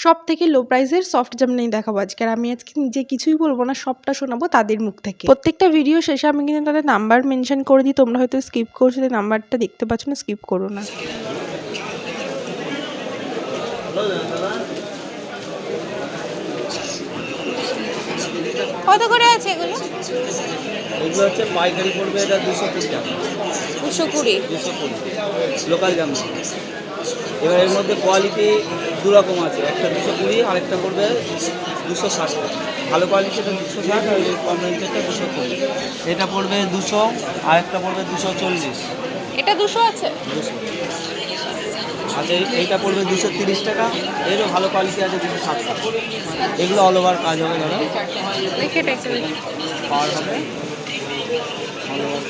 সবথেকে লো প্রাইসের সফট জামদানি দেখাবো আজকে। আর আমি আজকে নিজে কিছুই বলবো না, সবটা শোনাবো তাদের মুখ থেকে। প্রত্যেকটা ভিডিও শেষে আমি কিন্তু তাদের নাম্বার মেনশন করে দিই, তোমরা হয়তো স্কিপ করছো, তাই নাম্বারটা দেখতে পাচ্ছ না, স্কিপ করো না। কত করে আছে এগুলো? এগুলো হচ্ছে পাইকারি পড়বে, এটা 220 টাকা। 220 লোকাল জামদানি। এবার এর মধ্যে কোয়ালিটি দু রকম আছে, একটা 220, আরেকটা পড়বে 260 টাকা। ভালো কোয়ালিটিটা 260 আর কম রেঞ্জেরটা 220। এটা পড়বে 200, আরেকটা পড়বে 240। এটা 200 আছে? 200 আচ্ছা, এইটা পড়বে 230 টাকা। এরও ভালো কোয়ালিটি আছে 260 টাকা। এগুলো অল ওভার কাজ হবে, দাদা দেখে এটা একটু দেখি। পাওয়ার হবে অল ওভার।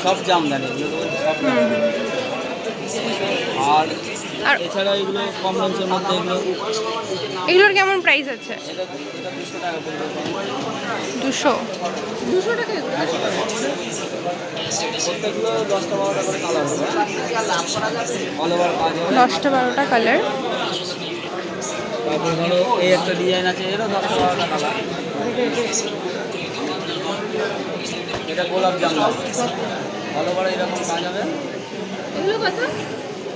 সব জামদানি আর এছাড়া এগুলো কম রেঞ্জের মধ্যে এগুলোর কেমন প্রাইস আছে? এটা 200 টাকা পড়বে। 200 টাকা? প্রত্যেকগুলো 10টা 12টা করে কালার হবে, অল ওভার কাজ হবে, 10টা 12টা কালার। তারপরে ধরো এই একটা ডিজাইন আছে, এরও 10টা 12টা কালার। এটা গোলাপ জামদানি, অল ওভার এরকম কাজ হবে। এগুলো কত?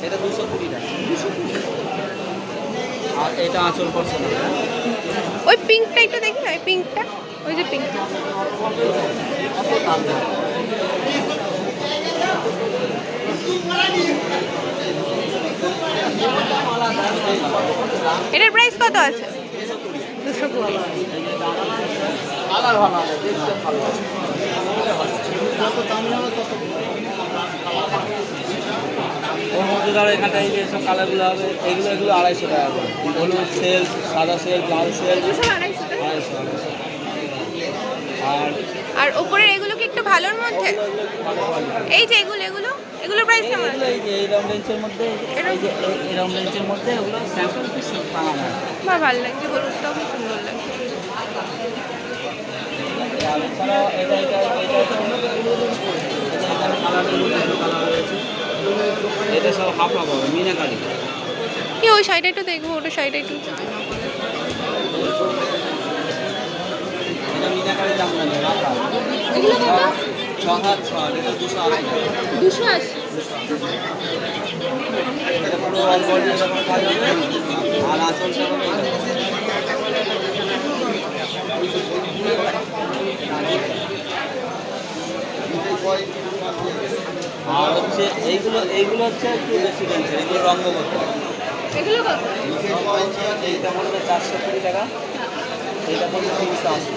এটা 220 টাকা। আর এটা আঁচল পড়ছে না। ওই পিঙ্কটা একটু দেখি না, ওই পিঙ্কটা, ওই যে পিঙ্কটা। এটার প্রাইস কত আছে? 220। ওর মধ্যে ধরো এখানটা এই যে সব কালারগুলো হবে, এগুলো 250 টাকা করে। হলুদ সেল, সাদা সেল, লাল সেল, 250। আর আর উপরের এগুলো কি একটু ভালোর মধ্যে? এই যে এগুলোর প্রাইস কেমন? এই যে এই রাউন্ড রেঞ্জের মধ্যে, এই রাউন্ড রেঞ্জের মধ্যে এগুলো স্যাম্পল পিস বানানো হয়। বা ভালো লাগছে, হলুদটাও খুব সুন্দর লাগছে। আর এছাড়াও এটা সব হাফ হাফ হবে, মিনাকারি। কি ওই শাড়িটা একটু দেখবো, ওটা শাড়িটা একটু। এটা মিনাকারি জামদানি, এগুলো কত? 6 এটা 280 টাকা। 280। এটা পুরো অল বডি এরকম কাজ হবে, আর আঁচলটা হবে এরকম। আর হচ্ছে এইগুলো হচ্ছে একটু বেশি রেঞ্জের, এগুলো রঙ করতে হবে। এগুলো কত? এইটা পড়বে 420 টাকা, এইটা পড়বে 380।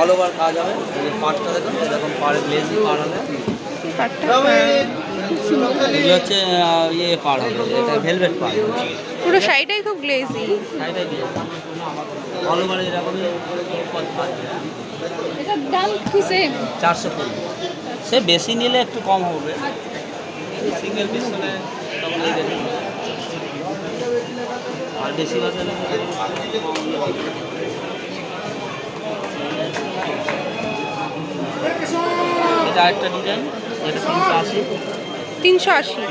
অল ওভার কাজ হবে। এই যে পাটটা দেখুন, এরকম পাড়ে গ্লেজি পাড় হবে। এগুলো হচ্ছে ইয়ে পাড় হবে, এটা ভেলভেট পাড়। পুরো শাড়িটাই খুব গ্লেজি। শাড়িটাই দিয়ে অল ওভার এরকমই পাড়। এটার দাম কি সেম? 420। সে বেশি নিলে একটু কম হবে, সিঙ্গেল পিস হলে তখন এই দেখুন। আর বেশি বাজার এটা আরেকটা ডিজাইন, এটা 380। 380।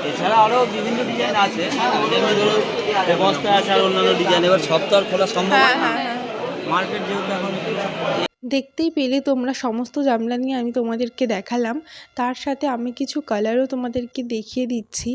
এছাড়া আরও বিভিন্ন ডিজাইন আছে, যেমনি ধরুন বস্তা আছে আর অন্যান্য ডিজাইন। এবার সব তো আর খোলা সম্ভব হ্যাঁ না, হ্যাঁ হ্যাঁ। মার্কেট যেহেতু এখন। দেখতেই পেলে তোমরা সমস্ত জামদানি আমি তোমাদেরকে দেখালাম, তার সাথে আমি কিছু কালারও তোমাদেরকে দেখিয়ে দিচ্ছি।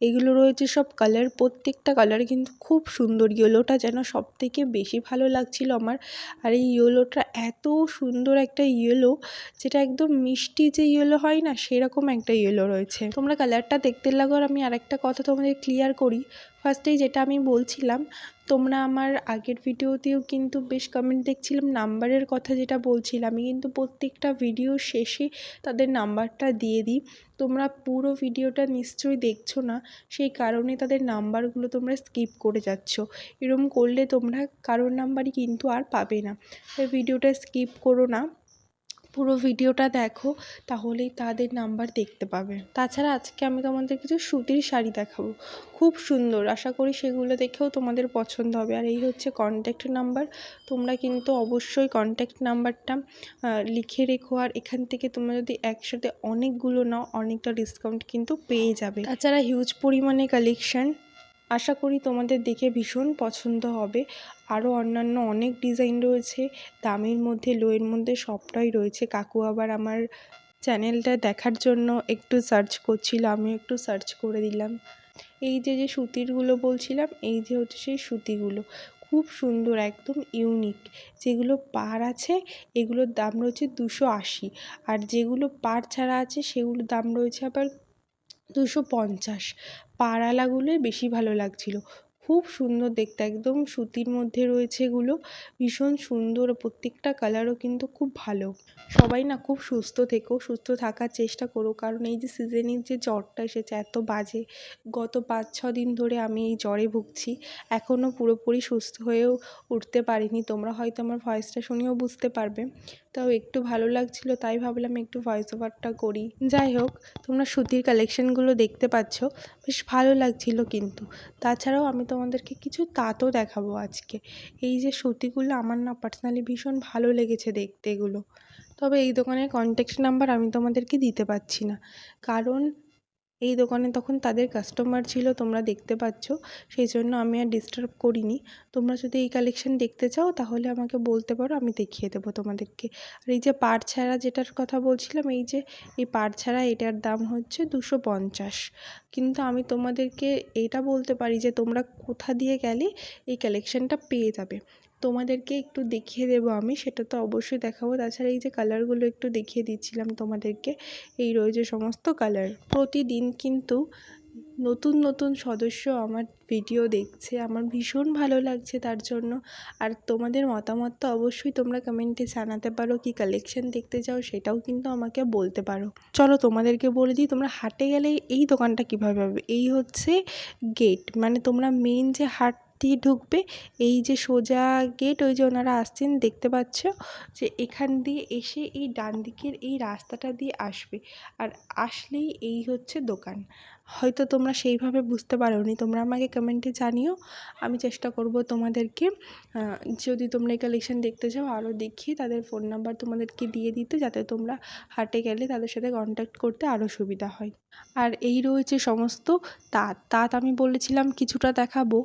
এগুলো রয়েছে সব কালার, প্রত্যেকটা কালার কিন্তু খুব সুন্দর। ইয়েলোটা যেন সবথেকে বেশি ভালো লাগছিল আমার। আর এই ইয়েলোটা এত সুন্দর একটা ইয়েলো, যেটা একদম মিষ্টি যে ইয়েলো হয় না, সেরকম একটা ইয়েলো রয়েছে। তোমরা কালারটা দেখতে লাগো। আর আমি আরেকটা কথা তোমাদের ক্লিয়ার করি, ফার্স্টেই যেটা আমি বলছিলাম, তোমরা আমার আগের ভিডিওতেও কিন্তু বেশ কমেন্ট দেখছিলাম নাম্বারের কথা যেটা বলছিলাম, আমি কিন্তু প্রত্যেকটা ভিডিও শেষে তাদের নাম্বারটা দিয়ে দিই। তোমরা পুরো ভিডিওটা নিশ্চয়ই দেখছো না, সেই কারণে তাদের নাম্বারগুলো তোমরা স্কিপ করে যাচ্ছ। এরকম করলে তোমরা কারোর নাম্বারই কিন্তু আর পাবে না। তাই ভিডিওটা স্কিপ করো না, পুরো ভিডিওটা দেখো, তাহলেই তাদের নাম্বার দেখতে পাবে। তাছাড়া আজকে আমি তোমাদের কিছু সুতির শাড়ি দেখাবো, খুব সুন্দর, আশা করি সেগুলো দেখেও তোমাদের পছন্দ হবে। আর এই হচ্ছে কন্ট্যাক্ট নাম্বার, তোমরা কিন্তু অবশ্যই কন্ট্যাক্ট নাম্বারটা লিখে রেখো। আর এখান থেকে তোমরা যদি একসাথে অনেকগুলো নাও, অনেকটা ডিসকাউন্ট কিন্তু পেয়ে যাবে। তাছাড়া হিউজ পরিমাণে কালেকশান, আশা করি তোমাদের দেখে ভীষণ পছন্দ হবে। আরও অন্যান্য অনেক ডিজাইন রয়েছে, দামের মধ্যে লোয়ের মধ্যে সবটাই রয়েছে। কাকু আবার আমার চ্যানেলটা দেখার জন্য একটু সার্চ করছিল, আমিও একটু সার্চ করে দিলাম। এই যে যে সুতিরগুলো বলছিলাম, এই যে হচ্ছে সেই সুতিগুলো, খুব সুন্দর, একদম ইউনিক। যেগুলো পাড় আছে এগুলোর দাম রয়েছে 280, আর যেগুলো পাড় ছাড়া আছে সেগুলোর দাম রয়েছে আবার 250। পাড়ওয়ালাগুলোই বেশি ভালো লাগছিল, খুব সুন্দর দেখতে, একদম সুতির মধ্যে রয়েছে এগুলো, ভীষণ সুন্দর। প্রত্যেকটা কালারও কিন্তু খুব ভালো। সবাই না খুব সুস্থ থেকো, সুস্থ থাকার চেষ্টা করো, কারণ এই যে সিজনের যে জ্বরটা এসেছে এত বাজে, গত 5-6 দিন ধরে আমি এই জ্বরে ভুগছি, এখনও পুরোপুরি সুস্থ হয়েও উঠতে পারিনি। তোমরা হয়তো আমার ভয়েসটা শুনেও বুঝতে পারবে, তাও একটু ভালো লাগছিল তাই ভাবলাম একটু ভয়েস ওভারটা করি। যাই হোক, তোমরা সুতির কালেকশানগুলো দেখতে পাচ্ছ, বেশ ভালো লাগছিল কিন্তু। তাছাড়াও আমি তোমাদেরকে কিছু তাঁতও দেখাবো আজকে। এই যে সুতিগুলো আমার না পার্সোনালি ভীষণ ভালো লেগেছে দেখতে এগুলো। তবে এই দোকানের কন্ট্যাক্ট নাম্বার আমি তোমাদেরকে দিতে পারছি না, কারণ এই দোকানে তখন তাদের কাস্টমার ছিল, তোমরা দেখতে পাচ্ছ, সেই জন্য আমি আর ডিস্টার্ব করিনি। তোমরা যদি এই কালেকশান দেখতে চাও তাহলে আমাকে বলতে পারো, আমি দেখিয়ে দেবো তোমাদেরকে। আর এই যে পাড় ছাড়া যেটার কথা বলছিলাম, এই যে এই পাড় ছাড়া এটার দাম হচ্ছে 250। কিন্তু আমি তোমাদেরকে এটা বলতে পারি যে তোমরা কোথা দিয়ে গেলে এই কালেকশানটা পেয়ে যাবে। তোমাদেরকে একটু দেখিয়ে দেবো আমি, সেটা তো অবশ্যই দেখাবো। তাছাড়া এই যে কালারগুলো একটু দেখিয়ে দিচ্ছিলাম তোমাদেরকে, এই রয়েছে সমস্ত কালার। প্রতিদিন কিন্তু নতুন নতুন সদস্য আমার ভিডিও দেখছে, আমার ভীষণ ভালো লাগছে তার জন্য। আর তোমাদের মতামত তো অবশ্যই তোমরা কমেন্টে জানাতে পারো, কি কালেকশন দেখতে চাও সেটাও কিন্তু আমাকে বলতে পারো। চলো তোমাদেরকে বলে দিই, তোমরা হাটে গেলে এই দোকানটা কীভাবে পাবে। এই হচ্ছে গেট, মানে তোমরা মেন যে হাট দিয়ে ঢুকবে, এই যে সোজা গেট, ওই যে ওনারা আসছেন দেখতে পাচ্ছ, যে এখান দিয়ে এসে এই ডান দিকের এই রাস্তাটা দিয়ে আসবে, আর আসলেই এই হচ্ছে দোকান। হয়তো তোমরা সেইভাবে বুঝতে পারোনি, তোমরা আমাকে কমেন্টে জানিও, আমি চেষ্টা করব তোমাদেরকে, যদি তোমরা এই কালেকশান দেখতে চাও আরও দেখিয়ে তাদের ফোন নাম্বার তোমাদেরকে দিয়ে দিতে, যাতে তোমরা হাটে গেলে তাদের সাথে কন্ট্যাক্ট করতে আরও সুবিধা হয়। আর এই রয়েছে সমস্ত তাঁত আমি বলেছিলাম কিছুটা দেখাবো,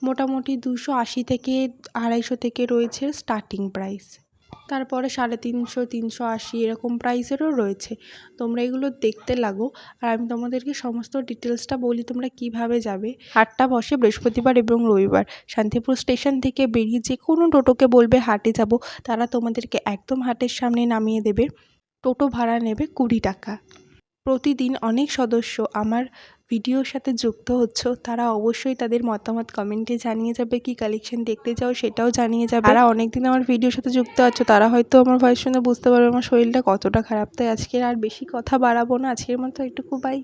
মোটামুটি 280 থেকে 250 থেকে রয়েছে স্টার্টিং প্রাইস, তারপরে 350, 380 এরকম প্রাইসেরও রয়েছে। তোমরা এগুলো দেখতে লাগো, আর আমি তোমাদেরকে সমস্ত ডিটেলসটা বলি তোমরা কিভাবে যাবে। হাটটা বসে বৃহস্পতিবার এবং রবিবার। শান্তিপুর স্টেশন থেকে বেরিয়ে যে কোনো টোটোকে বলবে হাটে যাব, তারা তোমাদেরকে একদম হাটের সামনে নামিয়ে দেবে। টোটো ভাড়া নেবে 20 টাকা। প্রতিদিন অনেক সদস্য আমার ভিডিওর সাথে যুক্ত হচ্ছ, তারা অবশ্যই তাদের মতামত কমেন্টে জানিয়ে যাবে, কি কালেকশন দেখতে চাও সেটাও জানিয়ে যাবে। যারা অনেকদিন আমার ভিডিওর সাথে যুক্ত আছো তারা হয়তো আমার ভয়েস শুনে বুঝতে পারবে আমার শরীরটা কতটা খারাপ। তাই আজকের আর বেশি কথা বাড়াবো না, আজকের মতো একটু বাই।